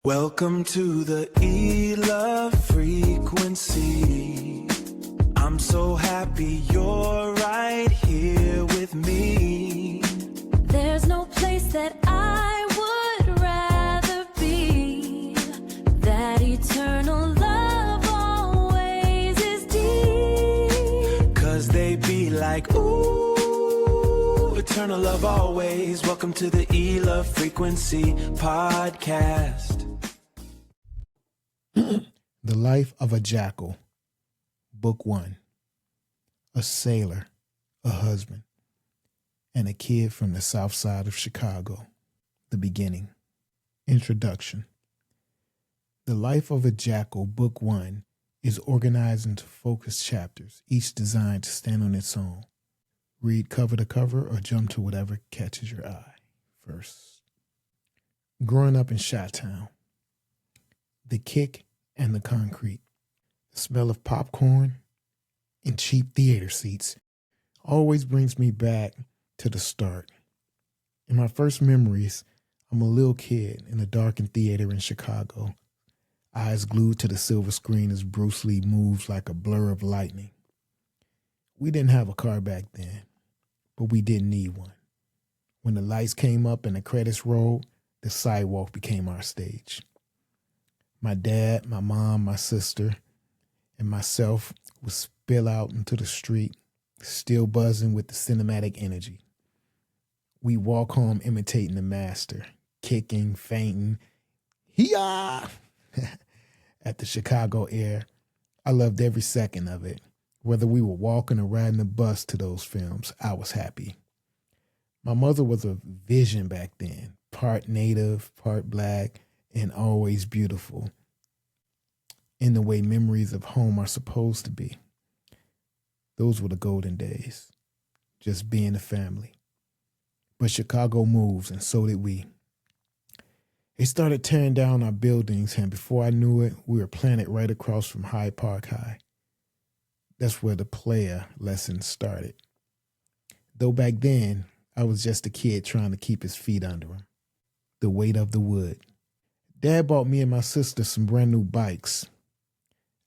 Welcome to the E-Love frequency. I'm so happy you're right here with me. There's no place that I would rather be. That eternal love always is deep. 'Cause they be like, ooh, eternal love always. Welcome to the E-Love frequency podcast. The Life of a Jackal, Book 1. A sailor, a husband, and a kid from the south side of Chicago. The beginning. Introduction. The Life of a Jackal, Book 1, is organized into focused chapters, each designed to stand on its own. Read cover to cover or jump to whatever catches your eye first. Growing up in Chi-Town, the kick and the concrete, the smell of popcorn and cheap theater seats always brings me back to the start. In my first memories, I'm a little kid in a darkened theater in Chicago, eyes glued to the silver screen as Bruce Lee moves like a blur of lightning. We didn't have a car back then, but we didn't need one. When the lights came up and the credits rolled, the sidewalk became our stage. My dad, my mom, my sister, and myself would spill out into the street, still buzzing with the cinematic energy. We walk home imitating the master, kicking, fainting, hee-ah! At the Chicago air. I loved every second of it. Whether we were walking or riding the bus to those films, I was happy. My mother was a vision back then, part native, part black, and always beautiful, in the way memories of home are supposed to be. Those were the golden days, just being a family. But Chicago moves, and so did we. They started tearing down our buildings, and before I knew it, we were planted right across from Hyde Park High. That's where the player lesson started. Though back then, I was just a kid trying to keep his feet under him. The weight of the wood. Dad bought me and my sister some brand new bikes.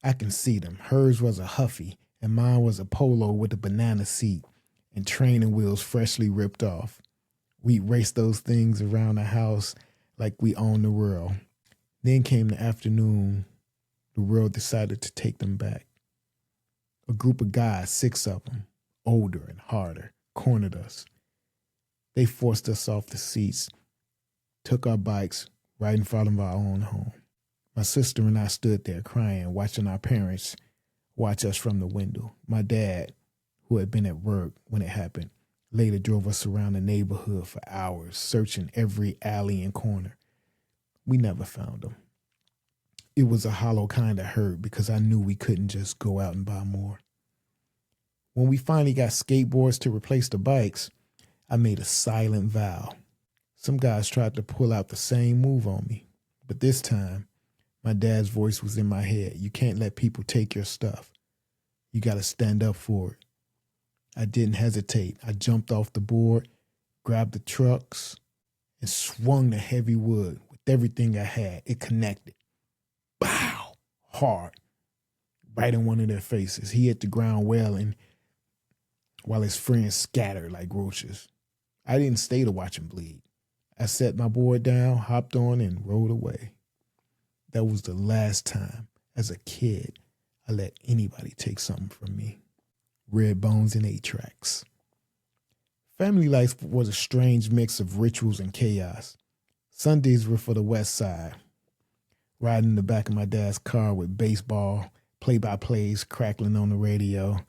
I can see them. Hers was a Huffy, and mine was a Polo with a banana seat and training wheels freshly ripped off. We'd race those things around the house like we owned the world. Then came the afternoon. The world decided to take them back. A group of guys, 6 of them, older and harder, cornered us. They forced us off the seats, took our bikes right in front of our own home. My sister and I stood there crying, watching our parents watch us from the window. My dad, who had been at work when it happened, later drove us around the neighborhood for hours, searching every alley and corner. We never found them. It was a hollow kind of hurt because I knew we couldn't just go out and buy more. When we finally got skateboards to replace the bikes, I made a silent vow. Some guys tried to pull out the same move on me, but this time, my dad's voice was in my head. You can't let people take your stuff. You got to stand up for it. I didn't hesitate. I jumped off the board, grabbed the trucks, and swung the heavy wood with everything I had. It connected. Bow! Hard. Right in one of their faces. He hit the ground wailing while his friends scattered like roaches. I didn't stay to watch him bleed. I set my board down, hopped on, and rode away. That was the last time, as a kid, I let anybody take something from me. Red bones and 8-tracks. Family life was a strange mix of rituals and chaos. Sundays were for the West Side. Riding in the back of my dad's car with baseball, play-by-plays crackling on the radio.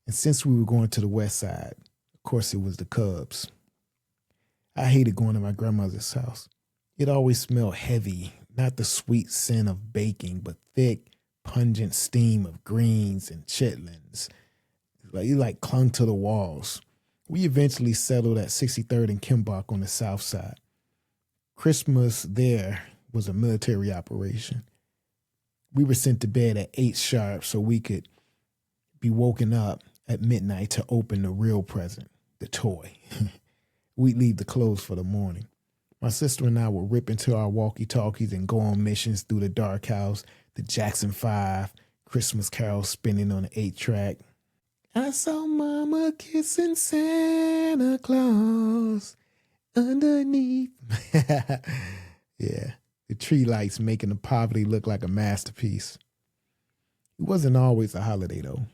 And since we were going to the West Side, of course it was the Cubs. I hated going to my grandmother's house. It always smelled heavy, not the sweet scent of baking, but thick, pungent steam of greens and chitlins. It clung to the walls. We eventually settled at 63rd and Kimbach on the south side. Christmas there was a military operation. We were sent to bed at 8 sharp so we could be woken up at midnight to open the real present, the toy. We'd leave the clothes for the morning. My sister and I would rip into our walkie-talkies and go on missions through the dark house, the Jackson 5, Christmas carols spinning on the 8-track. I saw Mama kissing Santa Claus underneath. Yeah, the tree lights making the poverty look like a masterpiece. It wasn't always a holiday, though.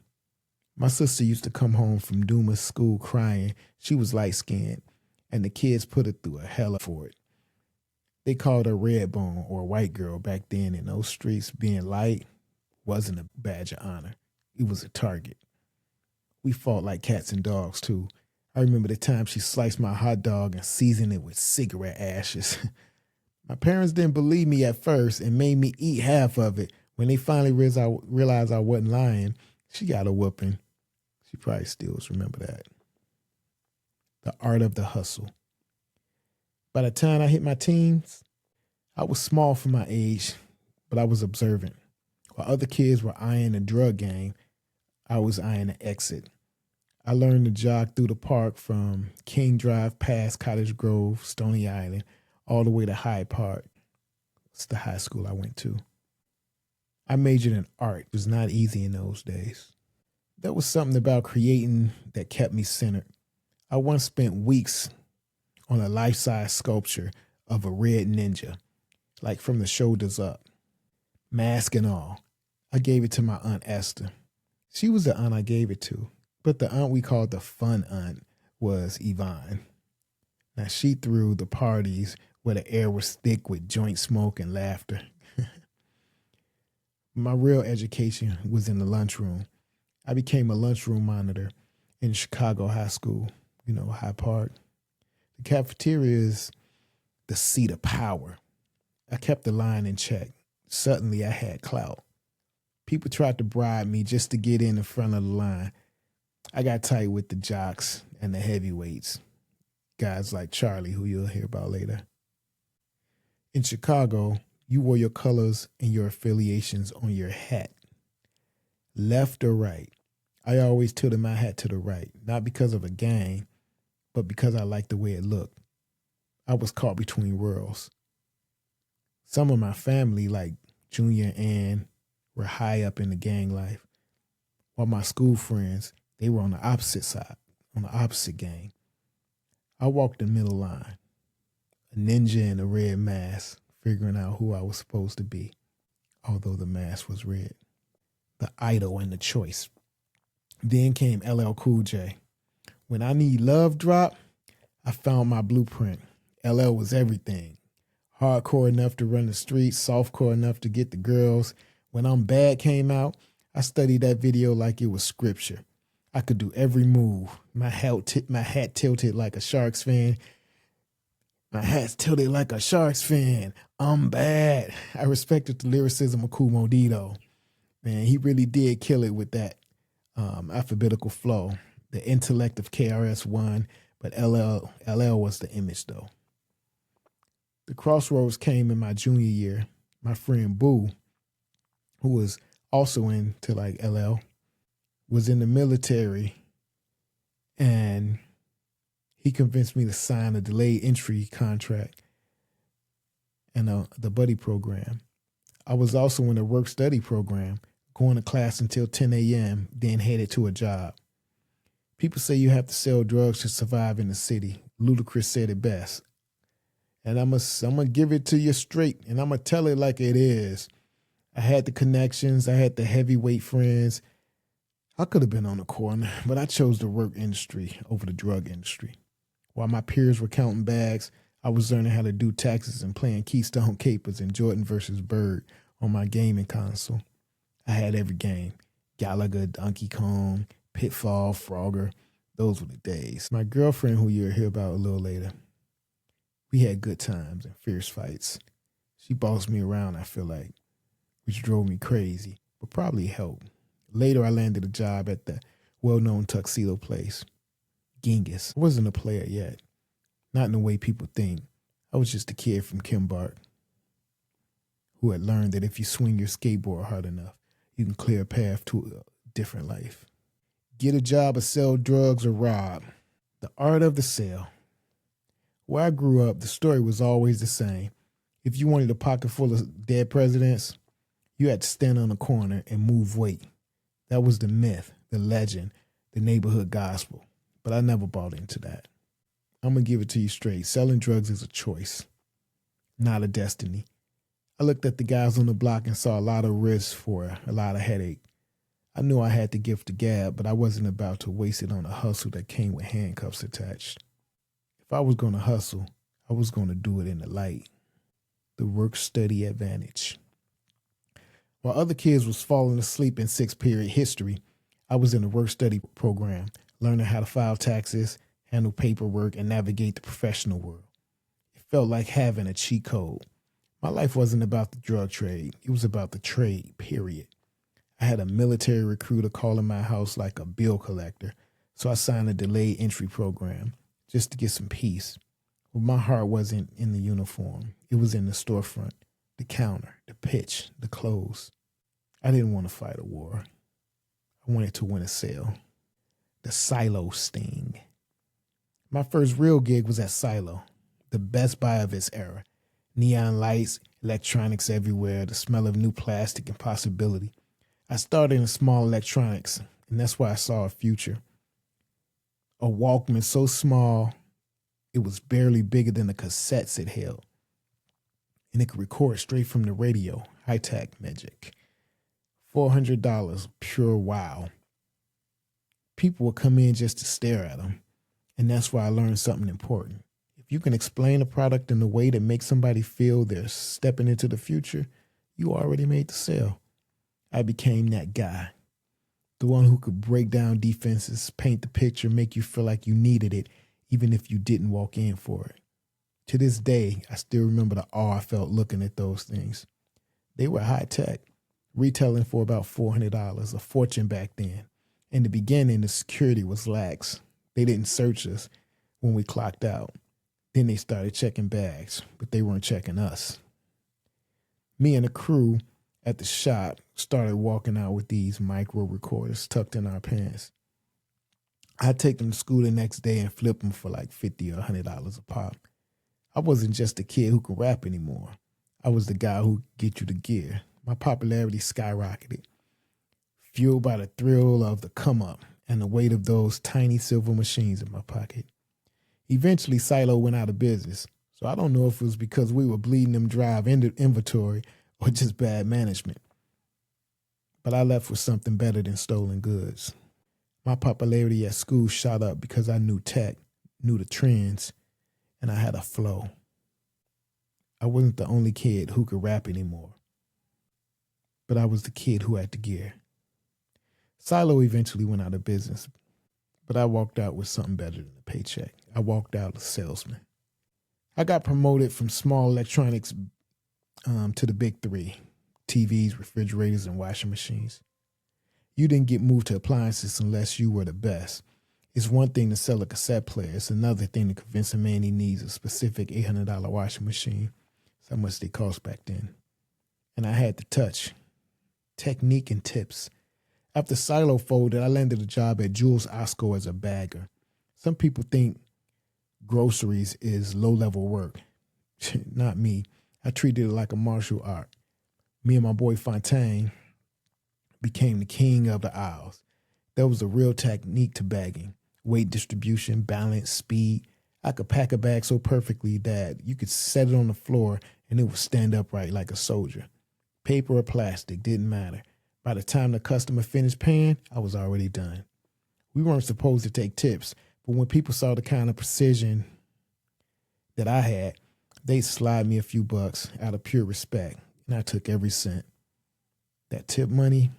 My sister used to come home from Dumas school crying. She was light-skinned, and the kids put her through a hell for it. They called her Redbone or white girl back then in those streets. Being light wasn't a badge of honor. It was a target. We fought like cats and dogs, too. I remember the time she sliced my hot dog and seasoned it with cigarette ashes. My parents didn't believe me at first and made me eat half of it. When they finally realized I wasn't lying, she got a whooping. She probably still remember that. The art of the hustle. By the time I hit my teens, I was small for my age, but I was observant. While other kids were eyeing the drug game, I was eyeing the exit. I learned to jog through the park from King Drive past Cottage Grove, Stony Island, all the way to Hyde Park. It's the high school I went to. I majored in art. It was not easy in those days. There was something about creating that kept me centered. I once spent weeks on a life-size sculpture of a red ninja, like from the shoulders up, mask and all. I gave it to my Aunt Esther. She was the aunt I gave it to, but the aunt we called the fun aunt was Yvonne. Now she threw the parties where the air was thick with joint smoke and laughter. My real education was in the lunchroom. I became a lunchroom monitor in Chicago High School, Hyde Park. The cafeteria is the seat of power. I kept the line in check. Suddenly I had clout. People tried to bribe me just to get in the front of the line. I got tight with the jocks and the heavyweights, guys like Charlie, who you'll hear about later. In Chicago, you wore your colors and your affiliations on your hat. Left or right. I always tilted my hat to the right, not because of a gang, but because I liked the way it looked. I was caught between worlds. Some of my family, like Junior and Ann, were high up in the gang life, while my school friends, they were on the opposite side, on the opposite gang. I walked the middle line, a ninja in a red mask, figuring out who I was supposed to be, although the mask was red. The idol and the choice. Then came LL Cool J. When I need love drop, I found my blueprint. LL was everything. Hardcore enough to run the streets, softcore enough to get the girls. When I'm Bad came out, I studied that video like it was scripture. I could do every move. My hat tilted like a Sharks fan. My hat's tilted like a Sharks fan. I'm bad. I respected the lyricism of Kool Moe Dee, though. Man, he really did kill it with that alphabetical flow. The intellect of KRS won, but LL was the image, though. The crossroads came in my junior year. My friend Boo, who was also into like LL, was in the military, and he convinced me to sign a delayed entry contract and the buddy program. I was also in the work study program, going to class until 10 a.m., then headed to a job. People say you have to sell drugs to survive in the city. Ludacris said it best. And I'm gonna give it to you straight, and I'm gonna tell it like it is. I had the connections. I had the heavyweight friends. I could have been on the corner, but I chose the work industry over the drug industry. While my peers were counting bags, I was learning how to do taxes and playing Keystone Capers and Jordan versus Bird on my gaming console. I had every game. Galaga, Donkey Kong, Pitfall, Frogger. Those were the days. My girlfriend, who you'll hear about a little later, we had good times and fierce fights. She bossed me around, I feel like, which drove me crazy, but probably helped. Later, I landed a job at the well-known tuxedo place, Genghis. I wasn't a player yet, not in the way people think. I was just a kid from Kimbark who had learned that if you swing your skateboard hard enough, you can clear a path to a different life. Get a job or sell drugs or rob. The art of the sale. Where I grew up, the story was always the same. If you wanted a pocket full of dead presidents, you had to stand on a corner and move weight. That was the myth, the legend, the neighborhood gospel. But I never bought into that. I'm going to give it to you straight. Selling drugs is a choice, not a destiny. I looked at the guys on the block and saw a lot of risk for a lot of headache. I knew I had the gift to gab, but I wasn't about to waste it on a hustle that came with handcuffs attached. If I was going to hustle, I was going to do it in the light. The work-study advantage. While other kids was falling asleep in sixth period history, I was in a work-study program, learning how to file taxes, handle paperwork, and navigate the professional world. It felt like having a cheat code. My life wasn't about the drug trade. It was about the trade, period. I had a military recruiter calling my house like a bill collector, so I signed a delayed entry program just to get some peace. But my heart wasn't in the uniform. It was in the storefront, the counter, the pitch, the clothes. I didn't want to fight a war. I wanted to win a sale. The Silo sting. My first real gig was at Silo, the Best Buy of its era. Neon lights, electronics everywhere, the smell of new plastic and possibility. I started in small electronics, and that's why I saw a future. A Walkman so small, it was barely bigger than the cassettes it held. And it could record straight from the radio, high-tech magic. $400, pure wow. People would come in just to stare at them, and that's why I learned something important. If you can explain a product in a way that makes somebody feel they're stepping into the future, you already made the sale. I became that guy. The one who could break down defenses, paint the picture, make you feel like you needed it, even if you didn't walk in for it. To this day, I still remember the awe I felt looking at those things. They were high tech, retailing for about $400, a fortune back then. In the beginning, the security was lax. They didn't search us when we clocked out. Then they started checking bags, but they weren't checking us. Me and the crew at the shop started walking out with these micro recorders tucked in our pants. I'd take them to school the next day and flip them for like $50 or $100 a pop. I wasn't just a kid who could rap anymore. I was the guy who could get you the gear. My popularity skyrocketed, fueled by the thrill of the come up and the weight of those tiny silver machines in my pocket. Eventually, Silo went out of business, so I don't know if it was because we were bleeding them dry of inventory or just bad management. But I left with something better than stolen goods. My popularity at school shot up because I knew tech, knew the trends, and I had a flow. I wasn't the only kid who could rap anymore, but I was the kid who had the gear. Silo eventually went out of business, but I walked out with something better than a paycheck. I walked out a salesman. I got promoted from small electronics to the big three: TVs, refrigerators, and washing machines. You didn't get moved to appliances unless you were the best. It's one thing to sell a cassette player. It's another thing to convince a man he needs a specific $800 washing machine. That's how much they cost back then. And I had the touch, technique, and tips. After Silo folded, I landed a job at Jules Osco as a bagger. Some people think groceries is low-level work. Not me. I treated it like a martial art. Me and my boy Fontaine became the king of the aisles. There was a real technique to bagging. Weight distribution, balance, speed. I could pack a bag so perfectly that you could set it on the floor and it would stand upright like a soldier. Paper or plastic, didn't matter. By the time the customer finished paying, I was already done. We weren't supposed to take tips, but when people saw the kind of precision that I had, they'd slide me a few bucks out of pure respect, and I took every cent. That tip money,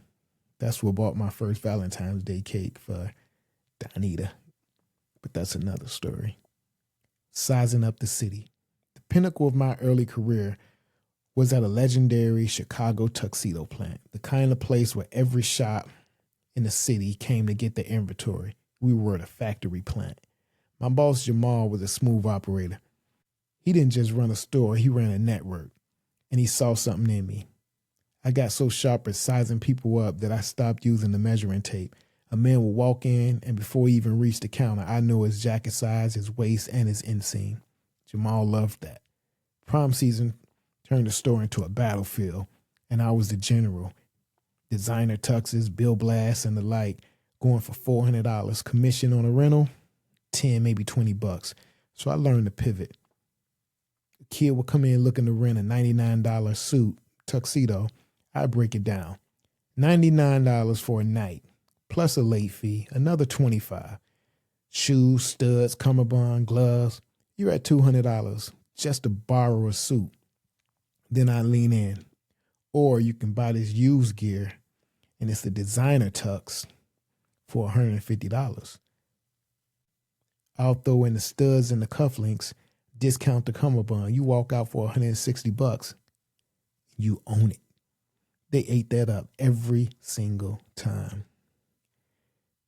that's what bought my first Valentine's Day cake for Donita. But that's another story. Sizing up the city. The pinnacle of my early career was at a legendary Chicago tuxedo plant, the kind of place where every shop in the city came to get their inventory. We were the factory plant. My boss, Jamal, was a smooth operator. He didn't just run a store, he ran a network, and he saw something in me. I got so sharp at sizing people up that I stopped using the measuring tape. A man would walk in, and before he even reached the counter, I know his jacket size, his waist, and his inseam. Jamal loved that. Prom season turned the store into a battlefield, and I was the general. Designer tuxes, Bill Blasts, and the like, going for $400. Commission on a rental, 10, maybe $20. So I learned to pivot. A kid would come in looking to rent a $99 suit, tuxedo. I'd break it down. $99 for a night, plus a late fee, another $25. Shoes, studs, cummerbund, gloves. You're at $200 just to borrow a suit. Then I lean in. Or you can buy this used gear, and it's the designer tux for $150. I'll throw in the studs and the cufflinks, discount the cummerbund. You walk out for $160. You own it. They ate that up every single time.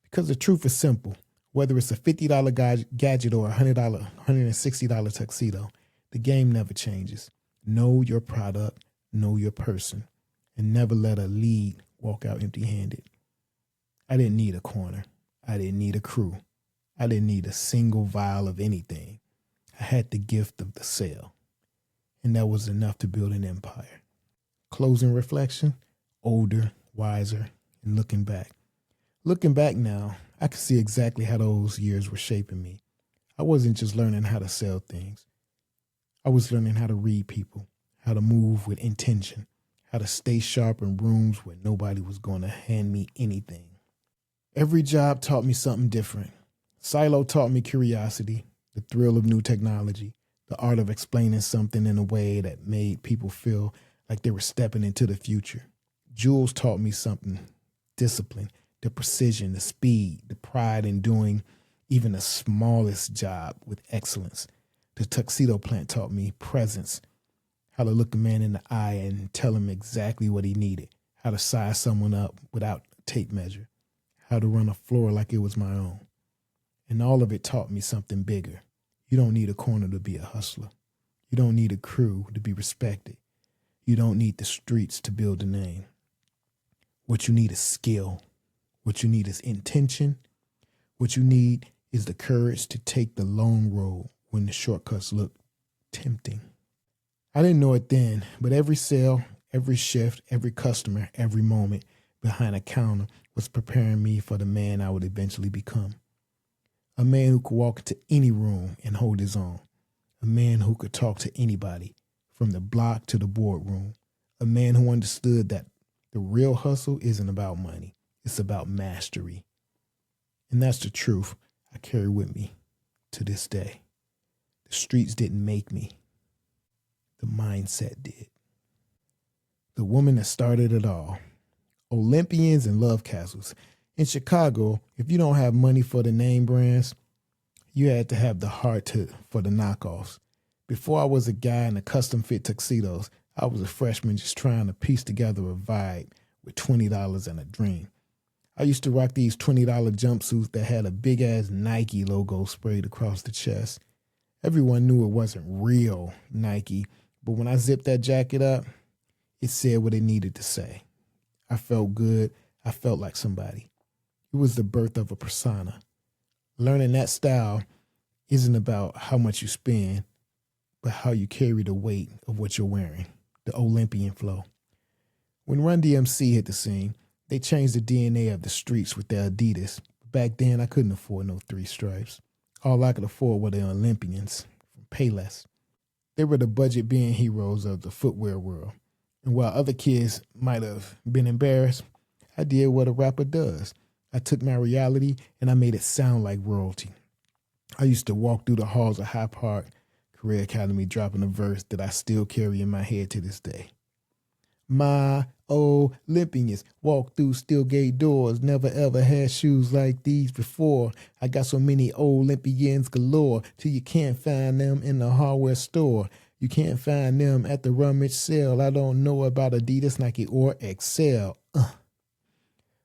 Because the truth is simple. Whether it's a $50 gadget or a $100, $160 tuxedo, the game never changes. Know your product, know your person, and never let a lead walk out empty-handed. I didn't need a corner. I didn't need a crew. I didn't need a single vial of anything. I had the gift of the sale, and that was enough to build an empire. Closing reflection, older, wiser, and looking back. Looking back now, I can see exactly how those years were shaping me. I wasn't just learning how to sell things. I was learning how to read people, how to move with intention, how to stay sharp in rooms where nobody was going to hand me anything. Every job taught me something different. Silo taught me curiosity, the thrill of new technology, the art of explaining something in a way that made people feel like they were stepping into the future. Jules taught me something, discipline, the precision, the speed, the pride in doing even the smallest job with excellence. The tuxedo plant taught me presence, how to look a man in the eye and tell him exactly what he needed, how to size someone up without a tape measure, how to run a floor like it was my own. And all of it taught me something bigger. You don't need a corner to be a hustler. You don't need a crew to be respected. You don't need the streets to build a name. What you need is skill. What you need is intention. What you need is the courage to take the long road when the shortcuts look tempting. I didn't know it then, but every sale, every shift, every customer, every moment behind a counter was preparing me for the man I would eventually become. A man who could walk into any room and hold his own. A man who could talk to anybody, from the block to the boardroom. A man who understood that the real hustle isn't about money. It's about mastery. And that's the truth I carry with me to this day. The streets didn't make me. The mindset did. The woman that started it all. Olympians and love castles. In Chicago, if you don't have money for the name brands, you had to have the heart for the knockoffs. Before I was a guy in the custom fit tuxedos, I was a freshman just trying to piece together a vibe with $20 and a dream. I used to rock these $20 jumpsuits that had a big-ass Nike logo sprayed across the chest. Everyone knew it wasn't real Nike, but when I zipped that jacket up, it said what it needed to say. I felt good. I felt like somebody. It was the birth of a persona. Learning that style isn't about how much you spend, but how you carry the weight of what you're wearing, the Olympian flow. When Run DMC hit the scene, they changed the DNA of the streets with their Adidas. Back then, I couldn't afford no 3 stripes. All I could afford were the Olympians from Payless. They were the budget being heroes of the footwear world. And while other kids might have been embarrassed, I did what a rapper does. I took my reality and I made it sound like royalty. I used to walk through the halls of High Park Career Academy dropping a verse that I still carry in my head to this day. My Olympians walk through steel gate doors, never ever had shoes like these before. I got so many Olympians galore, till you can't find them in the hardware store. You can't find them at the rummage sale. I don't know about Adidas, Nike, or Excel.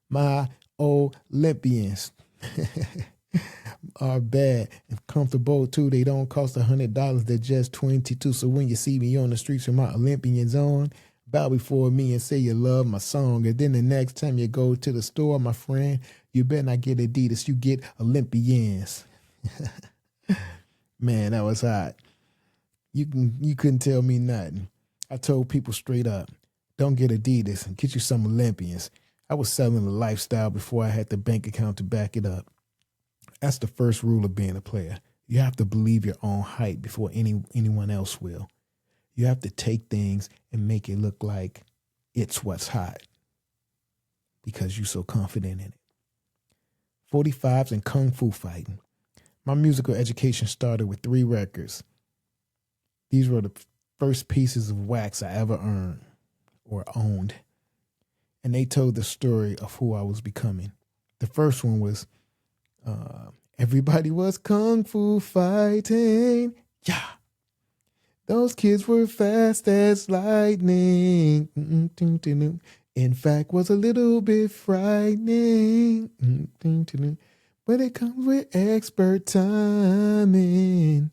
My Olympians are bad and comfortable too. They don't cost $100. They're just $22. So when you see me on the streets with my Olympians on, bow before me and say you love my song. And then the next time you go to the store, my friend, you better not get Adidas. You get Olympians. Man, that was hot. You couldn't tell me nothing. I told people straight up, don't get Adidas and get you some Olympians. I was selling a lifestyle before I had the bank account to back it up. That's the first rule of being a player. You have to believe your own hype before anyone else will. You have to take things and make it look like it's what's hot because you're so confident in it. 45s and kung fu fighting. My musical education started with 3 records. These were the first pieces of wax I ever earned or owned. And they told the story of who I was becoming. The first one was, everybody was kung fu fighting. Yeah. Those kids were fast as lightning. In fact, was a little bit frightening. But it comes with expert timing.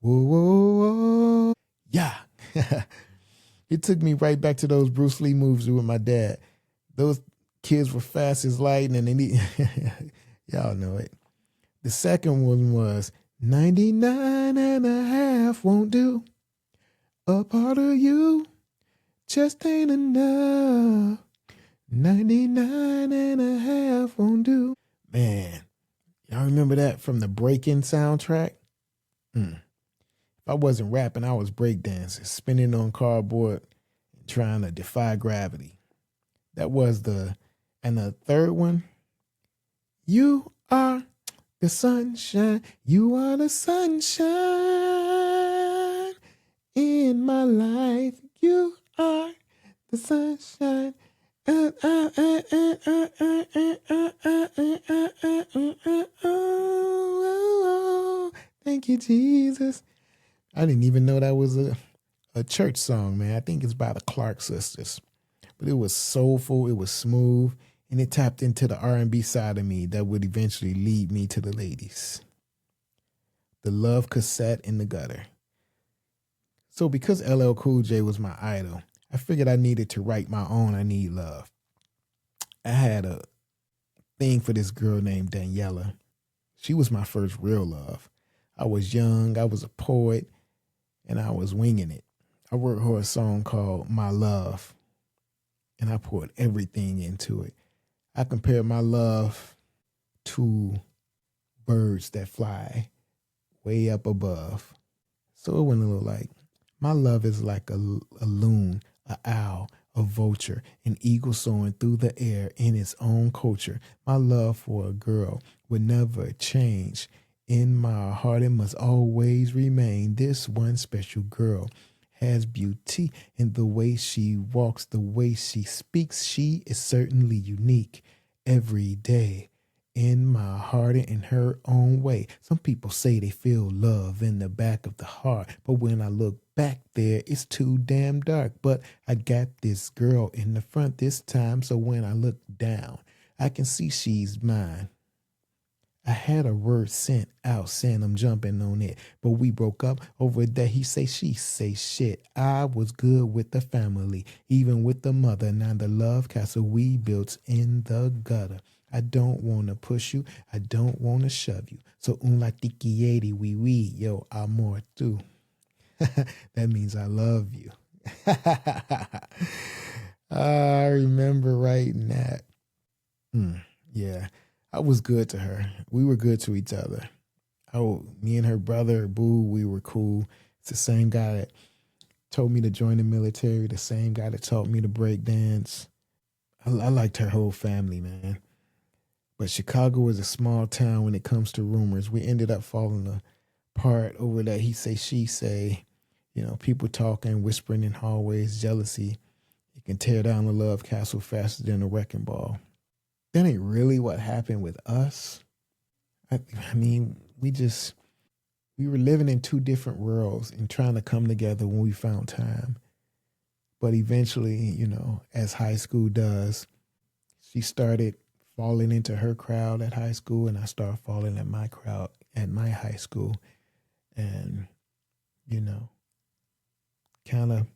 Whoa, whoa, whoa. Yeah. It took me right back to those Bruce Lee moves with my dad. Those kids were fast as lightning. And y'all know it. The second one was 99 and a half won't do. A part of you just ain't enough. 99 and a half won't do. Man, y'all remember that from the Breakin' soundtrack? If I wasn't rapping, I was breakdancing, spinning on cardboard, and trying to defy gravity. That was and the third one, you are the sunshine. You are the sunshine in my life. You are the sunshine. Thank you, Jesus. I didn't even know that was a church song, man. I think it's by the Clark sisters. But it was soulful, it was smooth, and it tapped into the R&B side of me that would eventually lead me to the ladies. The Love cassette in the gutter. So because LL Cool J was my idol, I figured I needed to write my own I Need Love. I had a thing for this girl named Daniela. She was my first real love. I was young, I was a poet, and I was winging it. I wrote her a song called My Love, and I poured everything into it. I compared my love to birds that fly way up above. So it went a little like, my love is like a loon, an owl, a vulture, an eagle soaring through the air in its own culture. My love for a girl would never change. In my heart, it must always remain. This one special girl has beauty in the way she walks, the way she speaks. She is certainly unique every day. In my heart and in her own way. Some people say they feel love in the back of the heart, but when I look back there, it's too damn dark. But I got this girl in the front this time, so when I look down, I can see she's mine. I had a word sent out saying I'm jumping on it, but we broke up over that. He say, she say shit. I was good with the family, even with the mother. Now the love castle we built in the gutter. I don't want to push you. I don't want to shove you. So un la tiquieri wee, yo, amor tu. That means I love you. I remember writing that. Yeah, I was good to her. We were good to each other. Oh, me and her brother, Boo, we were cool. It's the same guy that told me to join the military, the same guy that taught me to break dance. I liked her whole family, man. But Chicago is a small town when it comes to rumors. We ended up falling apart over that he say, she say. You know, people talking, whispering in hallways, jealousy. It can tear down the love castle faster than a wrecking ball. That ain't really what happened with us. I mean, we were living in 2 different worlds and trying to come together when we found time. But eventually, you know, as high school does, she started falling into her crowd at high school, and I started falling at my crowd at my high school. And, you know, kind of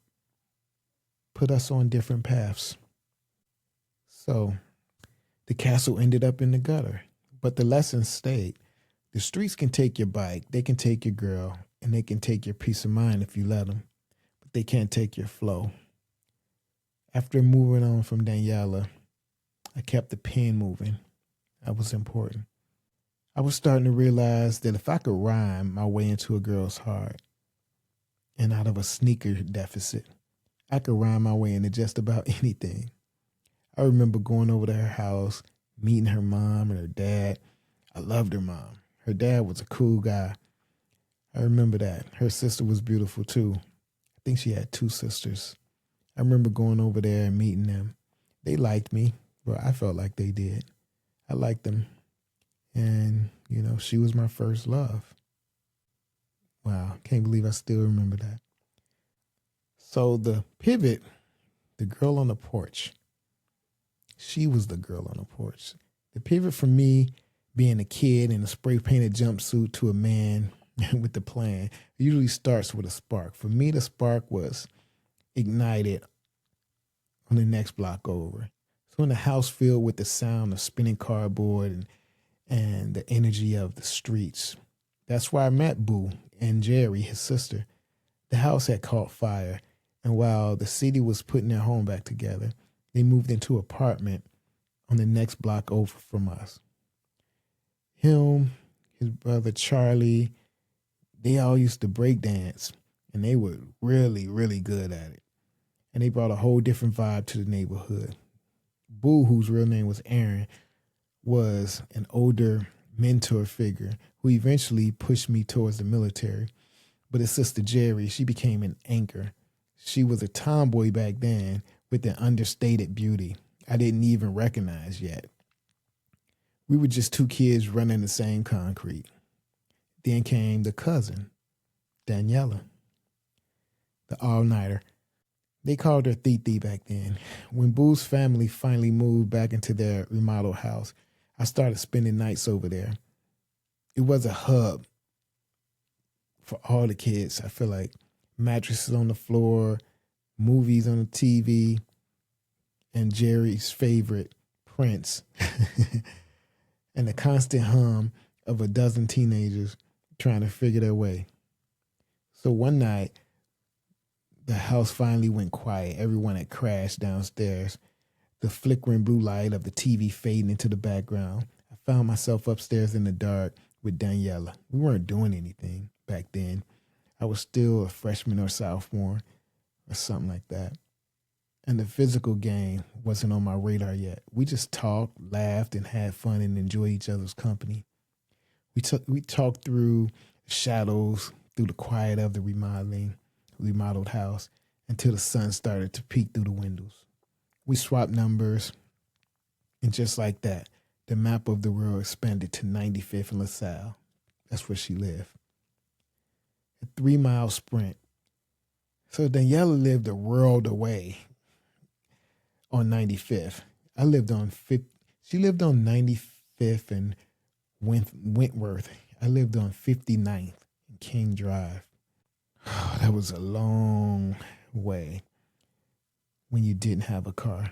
put us on different paths. So the castle ended up in the gutter, but the lesson stayed. The streets can take your bike, they can take your girl, and they can take your peace of mind if you let them, but they can't take your flow. After moving on from Daniela, I kept the pen moving. That was important. I was starting to realize that if I could rhyme my way into a girl's heart and out of a sneaker deficit, I could rhyme my way into just about anything. I remember going over to her house, meeting her mom and her dad. I loved her mom. Her dad was a cool guy. I remember that. Her sister was beautiful too. I think she had 2 sisters. I remember going over there and meeting them. They liked me, but I felt like they did. I liked them. And, she was my first love. Wow, can't believe I still remember that. So the pivot, the girl on the porch, she was the girl on the porch. The pivot from me being a kid in a spray-painted jumpsuit to a man with the plan usually starts with a spark. For me, the spark was ignited on the next block over. So in a house filled with the sound of spinning cardboard and the energy of the streets. That's where I met Boo and Jerry, his sister. The house had caught fire, and while the city was putting their home back together, they moved into an apartment on the next block over from us. Him, his brother Charlie, they all used to break dance, and they were really, really good at it. And they brought a whole different vibe to the neighborhood. Boo, whose real name was Aaron, was an older mentor figure who eventually pushed me towards the military. But his sister Jerry, she became an anchor. She was a tomboy back then with an understated beauty I didn't even recognize yet. We were just 2 kids running the same concrete. Then came the cousin, Daniela, the all-nighter. They called her Titi back then. When Boo's family finally moved back into their remodeled house, I started spending nights over there. It was a hub for all the kids. I feel like mattresses on the floor, movies on the TV, and Jerry's favorite, Prince, and the constant hum of a dozen teenagers trying to figure their way. So one night, the house finally went quiet. Everyone had crashed downstairs. The flickering blue light of the TV fading into the background. I found myself upstairs in the dark with Daniela. We weren't doing anything back then. I was still a freshman or sophomore or something like that. And the physical game wasn't on my radar yet. We just talked, laughed, and had fun and enjoyed each other's company. We talked through the shadows, through the quiet of the remodeled house, until the sun started to peek through the windows. We swapped numbers, and just like that, the map of the world expanded to 95th and LaSalle. That's where she lived. A 3-mile sprint. So Daniela lived a world away on 95th. I lived on 5th. She lived on 95th and Wentworth. I lived on 59th and King Drive. Oh, that was a long way when you didn't have a car.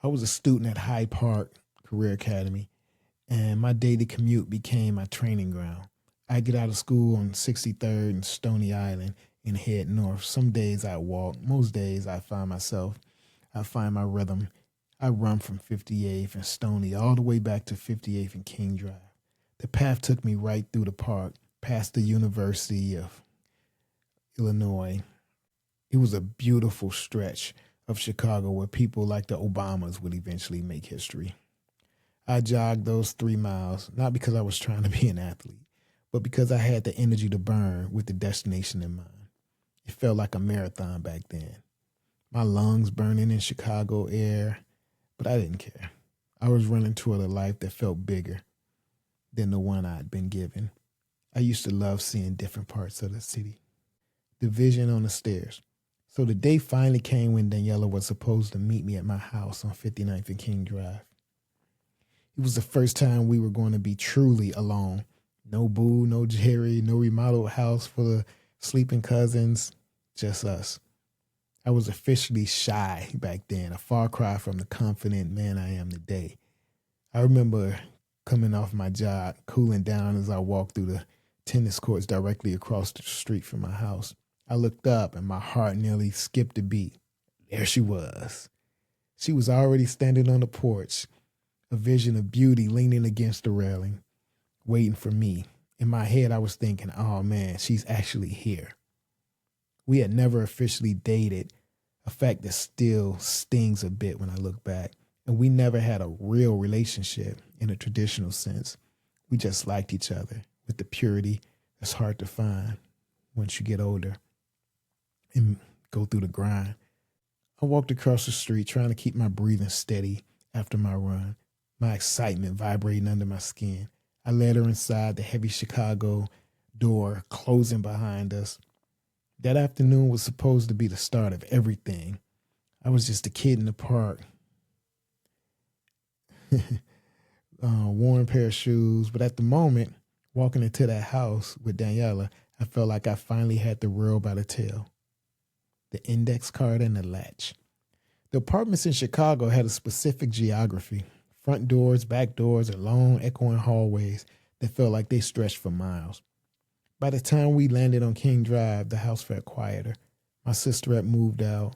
I was a student at Hyde Park Career Academy, and my daily commute became my training ground. I get out of school on 63rd and Stony Island and head north. Some days I walk. Most days I find my rhythm. I run from 58th and Stony all the way back to 58th and King Drive. The path took me right through the park, past the University of Illinois. It was a beautiful stretch of Chicago where people like the Obamas would eventually make history. I jogged those 3 miles, not because I was trying to be an athlete, but because I had the energy to burn with the destination in mind. It felt like a marathon back then. My lungs burning in Chicago air, but I didn't care. I was running toward a life that felt bigger than the one I'd been given. I used to love seeing different parts of the city. The vision on the stairs. So the day finally came when Daniela was supposed to meet me at my house on 59th and King Drive. It was the first time we were going to be truly alone. No Boo, no Jerry, no remodeled house full of sleeping cousins, just us. I was officially shy back then, a far cry from the confident man I am today. I remember coming off my jog, cooling down as I walked through the tennis courts directly across the street from my house. I looked up and my heart nearly skipped a beat. There she was. She was already standing on the porch, a vision of beauty leaning against the railing, waiting for me. In my head, I was thinking, oh man, she's actually here. We had never officially dated, a fact that still stings a bit when I look back. And we never had a real relationship in a traditional sense. We just liked each other with the purity that's hard to find once you get older and go through the grind. I walked across the street trying to keep my breathing steady after my run, my excitement vibrating under my skin. I led her inside the heavy Chicago door closing behind us. That afternoon was supposed to be the start of everything. I was just a kid in the park, worn pair of shoes, but at the moment, walking into that house with Daniela, I felt like I finally had the world by the tail. The index card and the latch. The apartments in Chicago had a specific geography. Front doors, back doors, and long echoing hallways that felt like they stretched for miles. By the time we landed on King Drive, the house felt quieter. My sister had moved out,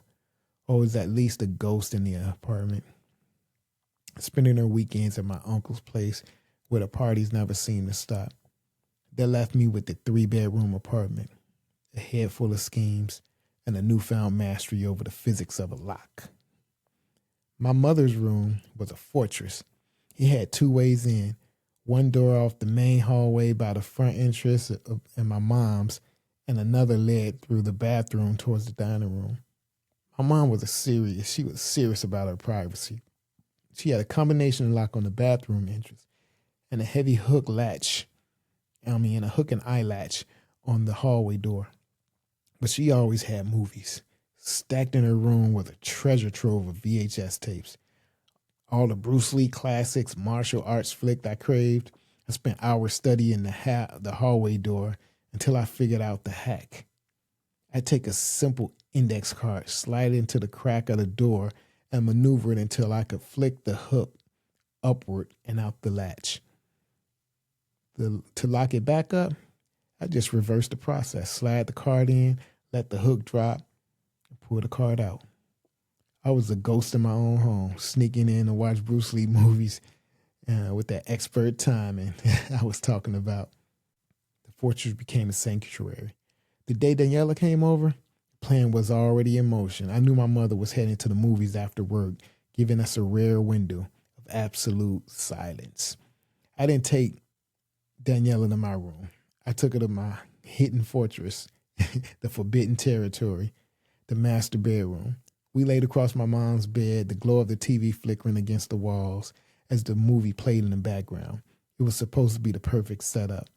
or was at least a ghost in the apartment, spending her weekends at my uncle's place where the parties never seemed to stop. That left me with the 3-bedroom apartment, a head full of schemes, and a newfound mastery over the physics of a lock. My mother's room was a fortress. It had 2 ways in, one door off the main hallway by the front entrance and my mom's, and another led through the bathroom towards the dining room. My mom was she was serious about her privacy. She had a combination lock on the bathroom entrance and a heavy hook and eye latch on the hallway door. But she always had movies. Stacked in her room was a treasure trove of VHS tapes. All the Bruce Lee classics, martial arts flick I craved. I spent hours studying the hallway door until I figured out the hack. I'd take a simple index card, slide it into the crack of the door, and maneuver it until I could flick the hook upward and out the latch. To lock it back up, I just reversed the process. Slide the card in, let the hook drop, and pull the card out. I was a ghost in my own home, sneaking in to watch Bruce Lee movies with that expert timing I was talking about. The fortress became a sanctuary. The day Daniela came over, the plan was already in motion. I knew my mother was heading to the movies after work, giving us a rare window of absolute silence. I didn't take Daniela to my room. I took her to my hidden fortress, the forbidden territory, the master bedroom. We laid across my mom's bed, the glow of the TV flickering against the walls as the movie played in the background. It was supposed to be the perfect setup.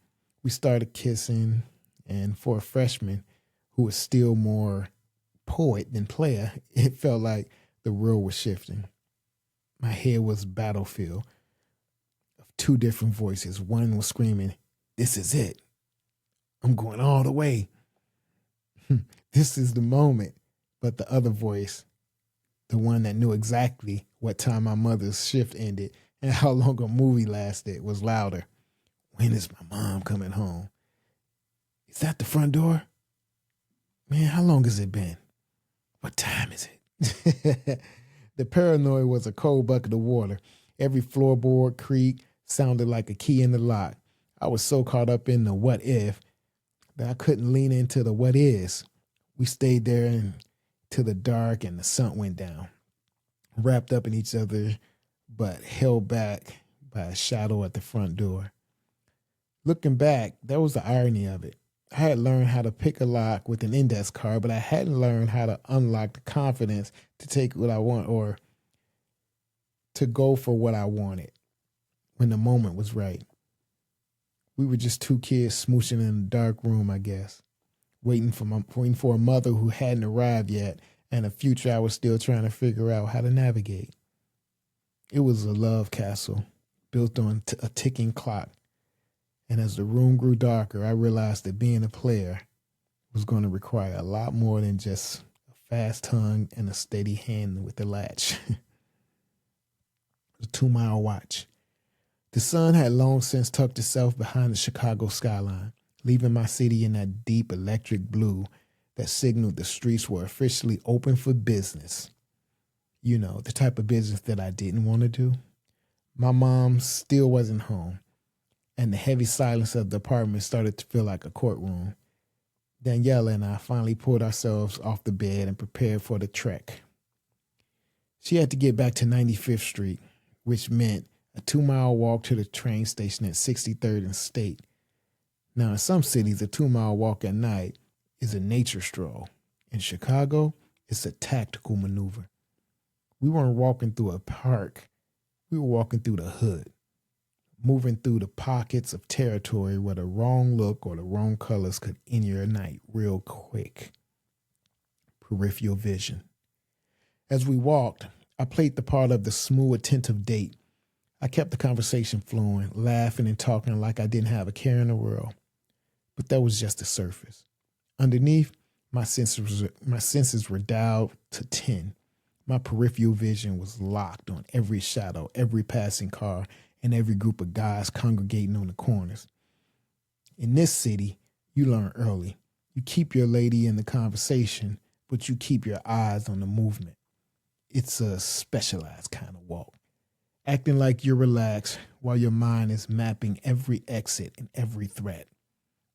We started kissing, and for a freshman who was still more poet than player, it felt like the world was shifting. My head was battlefield of 2 different voices. One was screaming, "This is it. I'm going all the way. This is the moment." But the other voice, the one that knew exactly what time my mother's shift ended and how long a movie lasted, was louder. "When is my mom coming home? Is that the front door? Man, how long has it been? What time is it?" The paranoia was a cold bucket of water. Every floorboard creak sounded like a key in the lock. I was so caught up in the what if that I couldn't lean into the what is. We stayed there until the dark and the sun went down, wrapped up in each other, but held back by a shadow at the front door. Looking back, that was the irony of it. I had learned how to pick a lock with an index card, but I hadn't learned how to unlock the confidence to take what I want or to go for what I wanted when the moment was right. We were just 2 kids smooching in a dark room, I guess, waiting for a mother who hadn't arrived yet and a future I was still trying to figure out how to navigate. It was a love castle built on a ticking clock. And as the room grew darker, I realized that being a player was going to require a lot more than just a fast tongue and a steady hand with the latch. A 2-mile watch. The sun had long since tucked itself behind the Chicago skyline. leaving my city in that deep electric blue that signaled the streets were officially open for business. You know, the type of business that I didn't want to do. My mom still wasn't home, and the heavy silence of the apartment started to feel like a courtroom. Daniela and I finally pulled ourselves off the bed and prepared for the trek. She had to get back to 95th Street, which meant a 2-mile walk to the train station at 63rd and State. Now, in some cities, a 2-mile walk at night is a nature stroll. In Chicago, it's a tactical maneuver. We weren't walking through a park. We were walking through the hood, moving through the pockets of territory where the wrong look or the wrong colors could end your night real quick. Peripheral vision. As we walked, I played the part of the smooth, attentive date. I kept the conversation flowing, laughing and talking like I didn't have a care in the world. But that was just the surface. Underneath, my senses were dialed to 10. My peripheral vision was locked on every shadow, every passing car, and every group of guys congregating on the corners. In this city, you learn early. You keep your lady in the conversation, but you keep your eyes on the movement. It's a specialized kind of walk. Acting like you're relaxed while your mind is mapping every exit and every threat.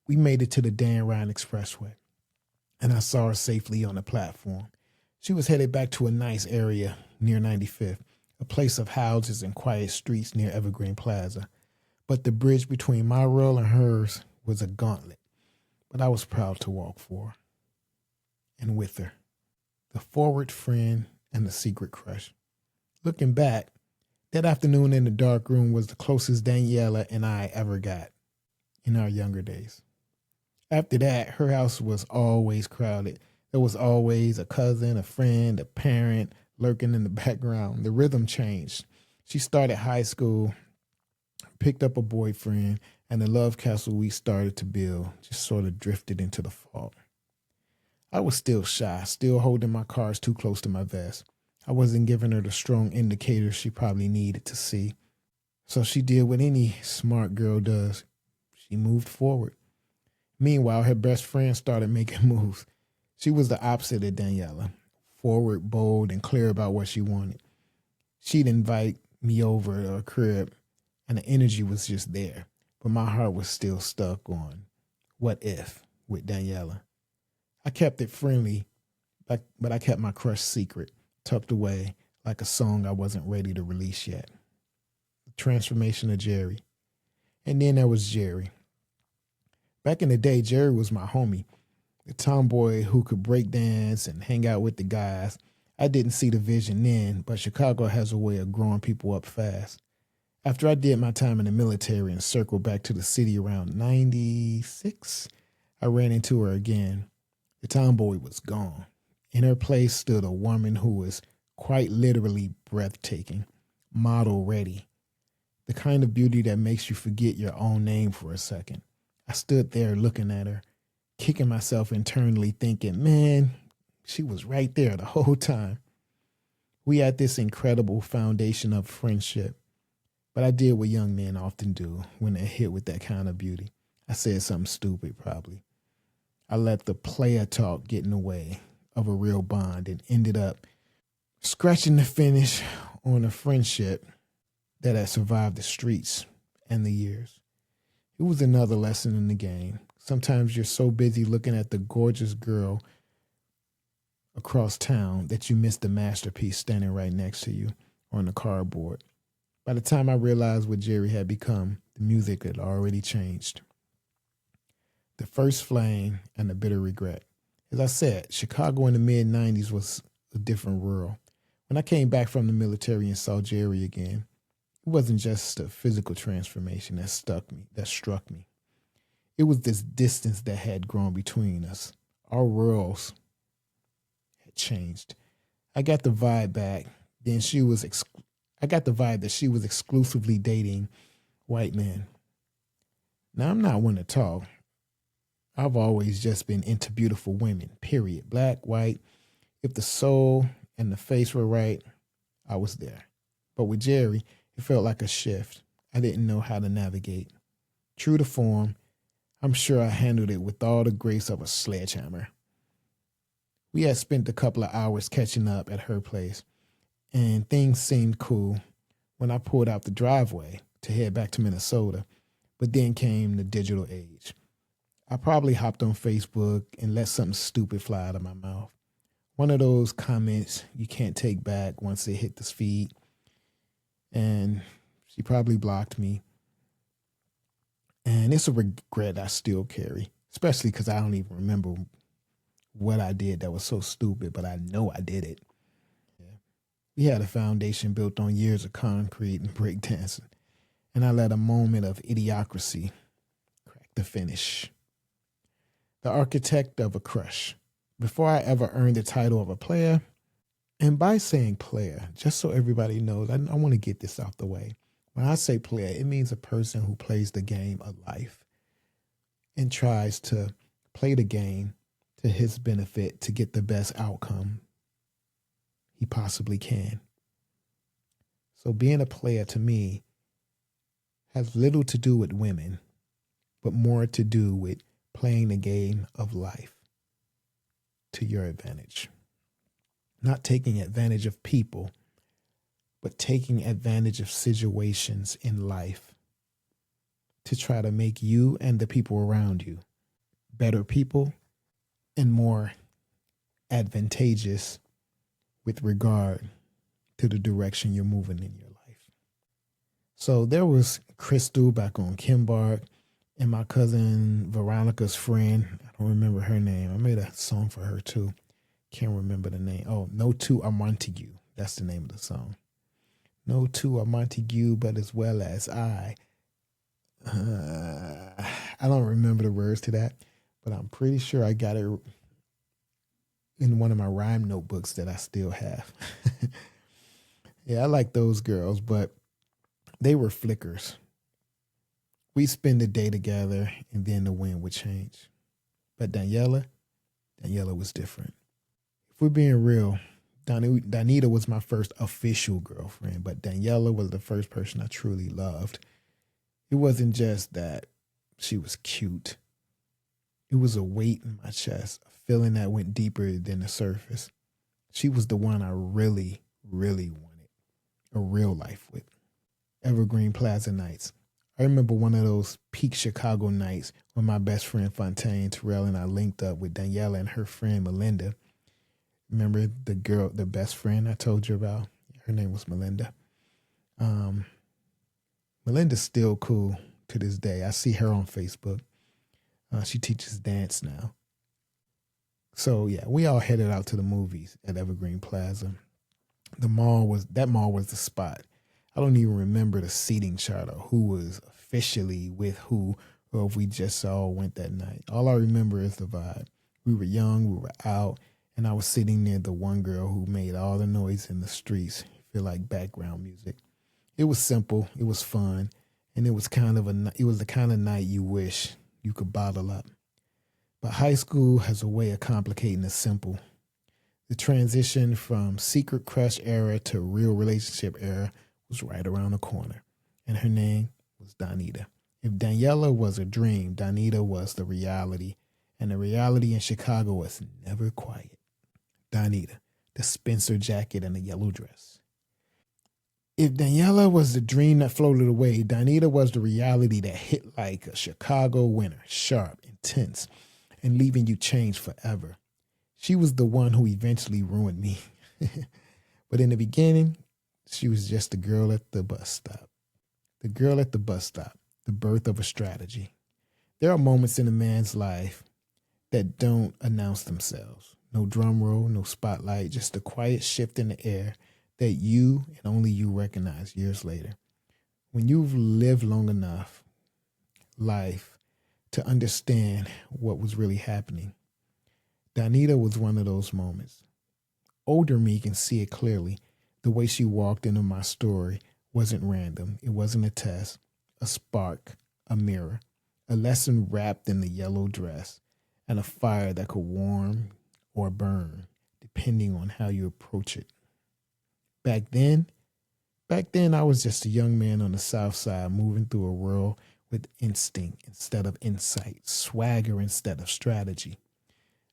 We made it to the Dan Ryan Expressway, and I saw her safely on the platform. She was headed back to a nice area near 95th, a place of houses and quiet streets near Evergreen Plaza. But the bridge between my world and hers was a gauntlet. But I was proud to walk for her. And with her, the forward friend and the secret crush. Looking back, that afternoon in the dark room was the closest Daniela and I ever got in our younger days. After that, her house was always crowded. There was always a cousin, a friend, a parent lurking in the background. The rhythm changed. She started high school, picked up a boyfriend, and the love castle we started to build just sort of drifted into the fog. I was still shy, still holding my cards too close to my vest. I wasn't giving her the strong indicators she probably needed to see. So she did what any smart girl does. She moved forward. Meanwhile, her best friend started making moves. She was the opposite of Daniela, forward, bold, and clear about what she wanted. She'd invite me over to her crib, and the energy was just there. But my heart was still stuck on what if with Daniela. I kept it friendly, but I kept my crush secret, tucked away like a song I wasn't ready to release yet. The transformation of Jerry. And then there was Jerry. Back in the day, Jerry was my homie, the tomboy who could break dance and hang out with the guys. I didn't see the vision then, but Chicago has a way of growing people up fast. After I did my time in the military and circled back to the city around 96, I ran into her again. The tomboy was gone. In her place stood a woman who was quite literally breathtaking, model ready. The kind of beauty that makes you forget your own name for a second. I stood there looking at her, kicking myself internally thinking, man, she was right there the whole time. We had this incredible foundation of friendship, but I did what young men often do when they're hit with that kind of beauty. I said something stupid probably. I let the player talk get in the way of a real bond and ended up scratching the finish on a friendship that had survived the streets and the years. It was another lesson in the game. Sometimes you're so busy looking at the gorgeous girl across town that you miss the masterpiece standing right next to you on the cardboard. By the time I realized what Jerry had become, the music had already changed. The first flame and the bitter regret. As I said, Chicago in the mid-90s was a different world. When I came back from the military and saw Jerry again, it wasn't just a physical transformation that struck me. It was this distance that had grown between us. Our worlds had changed. I got the vibe back. I got the vibe that she was exclusively dating white men. Now, I'm not one to talk. I've always just been into beautiful women, period. Black, white. If the soul and the face were right, I was there. But with Jerry, it felt like a shift. I didn't know how to navigate. True to form, I'm sure I handled it with all the grace of a sledgehammer. We had spent a couple of hours catching up at her place, and things seemed cool when I pulled out the driveway to head back to Minnesota. But then came the digital age. I probably hopped on Facebook and let something stupid fly out of my mouth. One of those comments you can't take back once it hit the feed. And she probably blocked me. And it's a regret I still carry, especially because I don't even remember what I did that was so stupid, but I know I did it. We had a foundation built on years of concrete and breakdancing, and I let a moment of idiocracy crack the finish. The architect of a crush. Before I ever earned the title of a player, and by saying player, just so everybody knows, I want to get this out the way. When I say player, it means a person who plays the game of life and tries to play the game to his benefit to get the best outcome he possibly can. So being a player to me has little to do with women, but more to do with playing the game of life to your advantage. Not taking advantage of people, but taking advantage of situations in life to try to make you and the people around you better people and more advantageous with regard to the direction you're moving in your life. So there was Crystal back on Kimbark and my cousin Veronica's friend. I don't remember her name. I made a song for her too. Can't remember the name. Oh, No Two Are Montague. That's the name of the song. No two are Montague, but as well as I. I don't remember the words to that, but I'm pretty sure I got it in one of my rhyme notebooks that I still have. Yeah, I like those girls, but they were flickers. We spend the day together and then the wind would change. But Daniela was different. If we're being real, Danita was my first official girlfriend, but Daniela was the first person I truly loved. It wasn't just that she was cute. It was a weight in my chest, a feeling that went deeper than the surface. She was the one I really, really wanted a real life with. Evergreen Plaza nights. I remember one of those peak Chicago nights when my best friend Fontaine Terrell and I linked up with Daniela and her friend Melinda. Remember the best friend I told you about? Her name was Melinda. Melinda's still cool to this day. I see her on Facebook. She teaches dance now. So yeah, we all headed out to the movies at Evergreen Plaza. That mall was the spot. I don't even remember the seating chart or who was officially with who, or if we just all went that night. All I remember is the vibe. We were young, we were out, and I was sitting near the one girl who made all the noise in the streets feel like background music. It was simple, it was fun, and it was the kind of night you wish you could bottle up. But high school has a way of complicating the simple. The transition from secret crush era to real relationship era was right around the corner, and her name was Danita. If Daniela was a dream, Danita was the reality, and the reality in Chicago was never quiet. Danita, the Spencer jacket and the yellow dress. If Daniela was the dream that floated away, Danita was the reality that hit like a Chicago winter, sharp, intense, and leaving you changed forever. She was the one who eventually ruined me. But in the beginning, she was just the girl at the bus stop. The girl at the bus stop, the birth of a strategy. There are moments in a man's life that don't announce themselves. No drum roll, no spotlight, just a quiet shift in the air that you and only you recognize years later. When you've lived long enough life to understand what was really happening, Danita was one of those moments. Older me can see it clearly. The way she walked into my story wasn't random. It wasn't a test, a spark, a mirror, a lesson wrapped in the yellow dress, and a fire that could warm or burn, depending on how you approach it. Back then, I was just a young man on the South Side moving through a world with instinct instead of insight, swagger instead of strategy.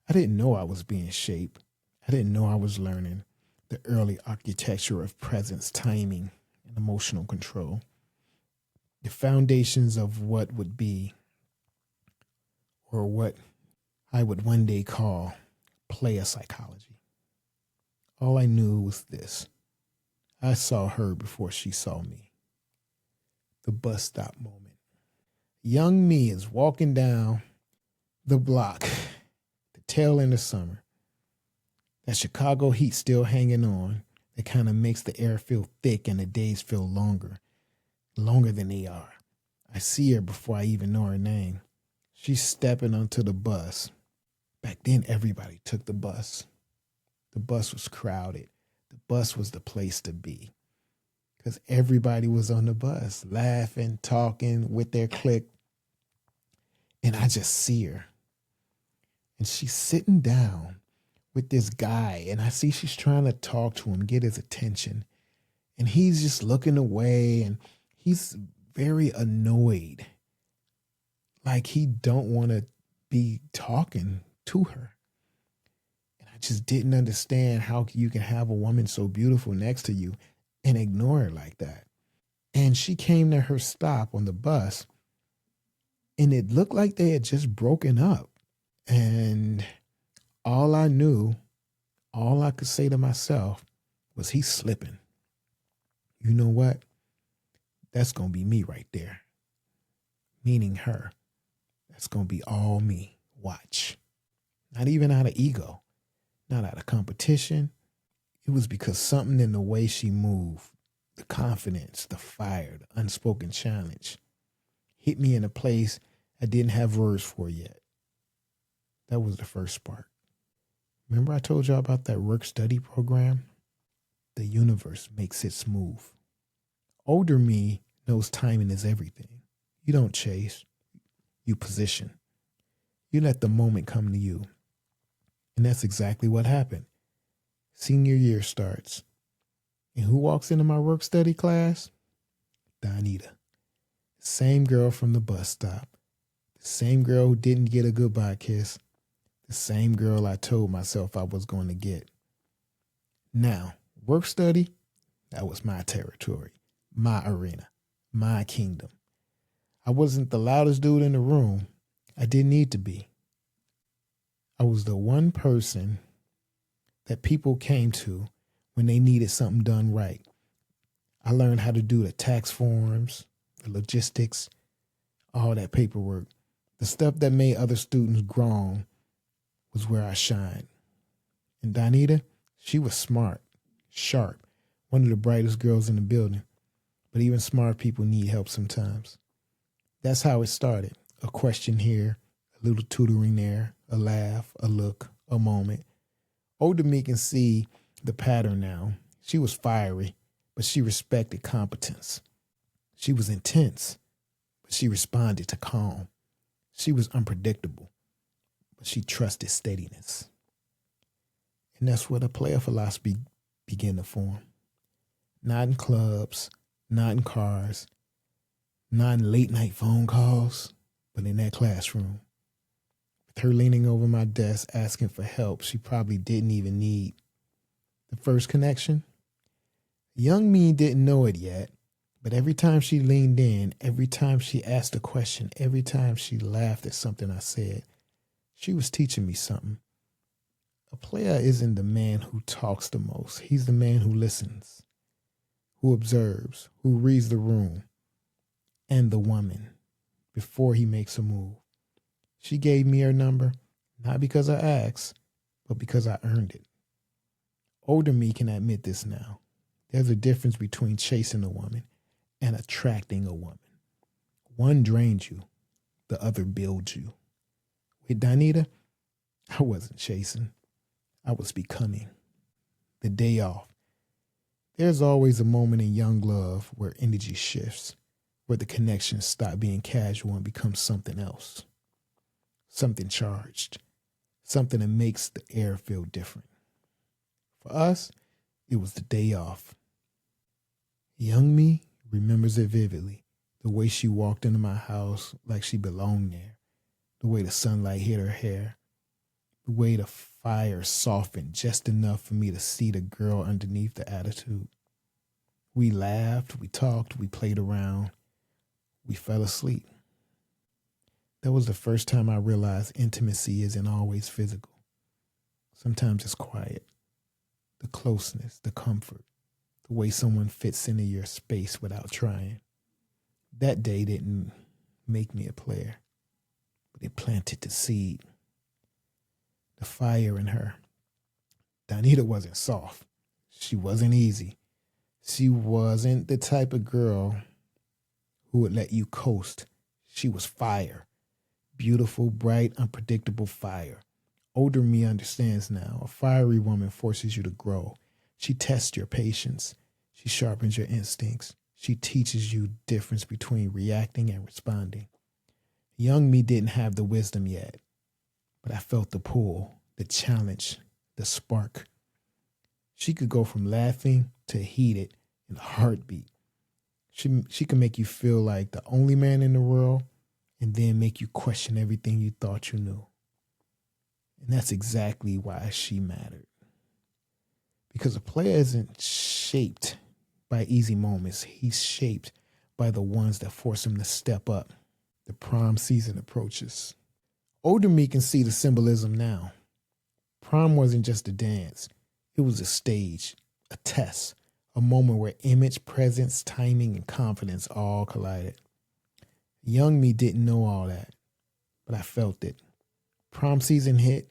I didn't know I was being shaped. I didn't know I was learning the early architecture of presence, timing, and emotional control. The foundations of what would be, or what I would one day call, player psychology. All I knew was this. I saw her before she saw me. The bus stop moment. Young me is walking down the block, the tail end of summer. That Chicago heat still hanging on. That kind of makes the air feel thick and the days feel longer than they are. I see her before I even know her name. She's stepping onto the bus. Back then, everybody took the bus. The bus was crowded. The bus was the place to be because everybody was on the bus, laughing, talking with their clique. And I just see her. And she's sitting down with this guy, and I see she's trying to talk to him, get his attention. And he's just looking away, and he's very annoyed. Like he don't want to be talking to her. And I just didn't understand how you can have a woman so beautiful next to you and ignore her like that. And she came to her stop on the bus, and it looked like they had just broken up. And all I could say to myself was, he's slipping. You know what? That's going to be me right there. Meaning her. That's going to be all me. Watch. Not even out of ego. Not out of competition. It was because something in the way she moved, the confidence, the fire, the unspoken challenge, hit me in a place I didn't have words for yet. That was the first spark. Remember I told y'all about that work-study program? The universe makes it smooth. Older me knows timing is everything. You don't chase. You position. You let the moment come to you. And that's exactly what happened. Senior year starts. And who walks into my work-study class? Donita. Same girl from the bus stop. The same girl who didn't get a goodbye kiss. The same girl I told myself I was going to get. Now, work study, that was my territory, my arena, my kingdom. I wasn't the loudest dude in the room. I didn't need to be. I was the one person that people came to when they needed something done right. I learned how to do the tax forms, the logistics, all that paperwork. The stuff that made other students groan was where I shined. And Donita, she was smart, sharp, one of the brightest girls in the building. But even smart people need help sometimes. That's how it started. A question here, a little tutoring there, a laugh, a look, a moment. Older me can see the pattern now. She was fiery, but she respected competence. She was intense, but she responded to calm. She was unpredictable, but she trusted steadiness. And that's where the player philosophy began to form. Not in clubs, not in cars, not in late night phone calls, but in that classroom. With her leaning over my desk asking for help she probably didn't even need. The first connection? Young me didn't know it yet, but every time she leaned in, every time she asked a question, every time she laughed at something I said, she was teaching me something. A player isn't the man who talks the most. He's the man who listens, who observes, who reads the room, and the woman before he makes a move. She gave me her number, not because I asked, but because I earned it. Older me can admit this now. There's a difference between chasing a woman and attracting a woman. One drains you, the other builds you. With Donita, I wasn't chasing. I was becoming. The day off. There's always a moment in young love where energy shifts, where the connections stop being casual and becomes something else. Something charged. Something that makes the air feel different. For us, it was the day off. Young me remembers it vividly. The way she walked into my house like she belonged there. The way the sunlight hit her hair. The way the fire softened just enough for me to see the girl underneath the attitude. We laughed, we talked, we played around. We fell asleep. That was the first time I realized intimacy isn't always physical. Sometimes it's quiet. The closeness, the comfort, the way someone fits into your space without trying. That day didn't make me a player, but it planted the seed. The fire in her. Donita wasn't soft. She wasn't easy. She wasn't the type of girl who would let you coast. She was fire. Beautiful, bright, unpredictable fire. Older me understands now. A fiery woman forces you to grow. She tests your patience. She sharpens your instincts. She teaches you the difference between reacting and responding. Young me didn't have the wisdom yet, but I felt the pull, the challenge, the spark. She could go from laughing to heated in a heartbeat. She could make you feel like the only man in the world and then make you question everything you thought you knew. And that's exactly why she mattered. Because a player isn't shaped by easy moments. He's shaped by the ones that force him to step up. The prom season approaches. Older me can see the symbolism now. Prom wasn't just a dance. It was a stage, a test, a moment where image, presence, timing, and confidence all collided. Young me didn't know all that, but I felt it. Prom season hit,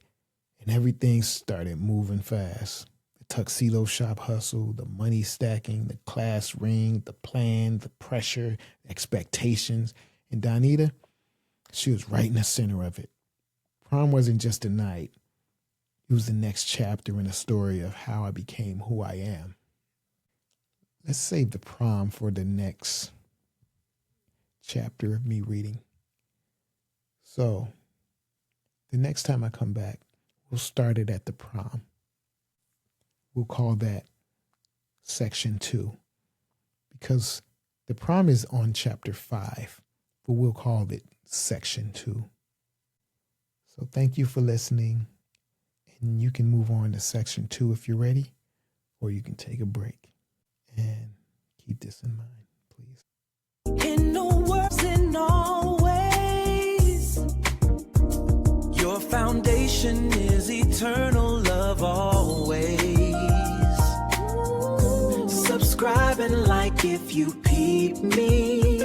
and everything started moving fast. The tuxedo shop hustle, the money stacking, the class ring, the plan, the pressure, the expectations. And Donita, she was right in the center of it. Prom wasn't just a night. It was the next chapter in the story of how I became who I am. Let's save the prom for the next chapter of me reading. So, the next time I come back, we'll start it at the prom. We'll call that section 2 because the prom is on chapter 5, but we'll call it section 2. So thank you for listening, and you can move on to section 2 if you're ready, or you can take a break. And keep this in mind, please. In no words, in all ways, your foundation is eternal love always. Subscribe and like if you peep me.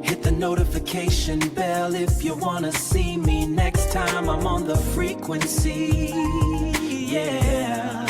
Hit the notification bell if you wanna see me next time I'm on the frequency. Yeah.